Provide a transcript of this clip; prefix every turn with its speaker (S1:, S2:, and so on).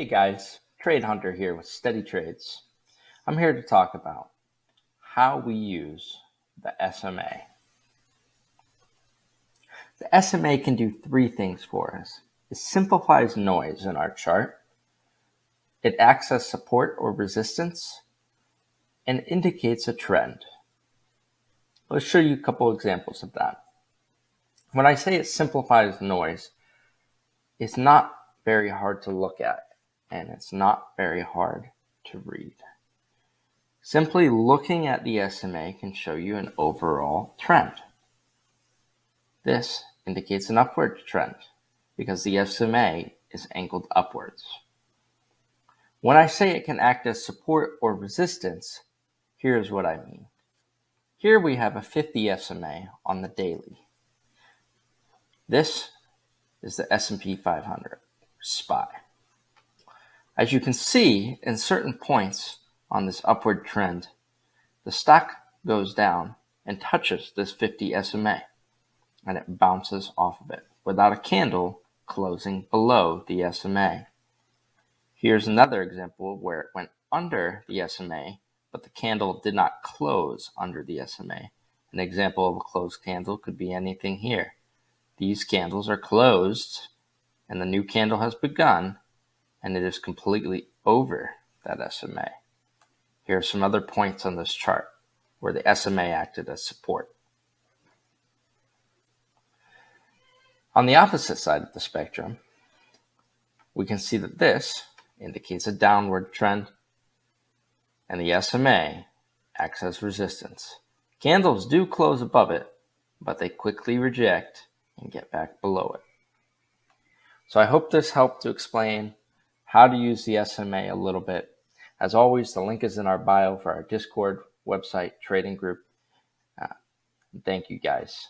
S1: Hey guys, Trade Hunter here with Steady Trades. I'm here to talk about how we use the SMA. The SMA can do three things for us. It simplifies noise in our chart, it acts as support or resistance, and indicates a trend. Let's show you a couple examples of that. When I say it simplifies noise, it's not very hard to look at, and it's not very hard to read. Simply looking at the SMA can show you an overall trend. This indicates an upward trend because the SMA is angled upwards. When I say it can act as support or resistance, here's what I mean. Here we have a 50 SMA on the daily. This is the S&P 500, SPY. As you can see, in certain points on this upward trend, the stock goes down and touches this 50 SMA, and it bounces off of it without a candle closing below the SMA. Here's another example where it went under the SMA, but the candle did not close under the SMA. An example of a closed candle could be anything here. These candles are closed, and the new candle has begun, and it is completely over that SMA. Here are some other points on this chart where the SMA acted as support. On the opposite side of the spectrum, we can see that this indicates a downward trend, and the SMA acts as resistance. Candles do close above it, but they quickly reject and get back below it. So I hope this helped to explain how to use the SMA a little bit. As always, the link is in our bio for our Discord website trading group. Thank you guys.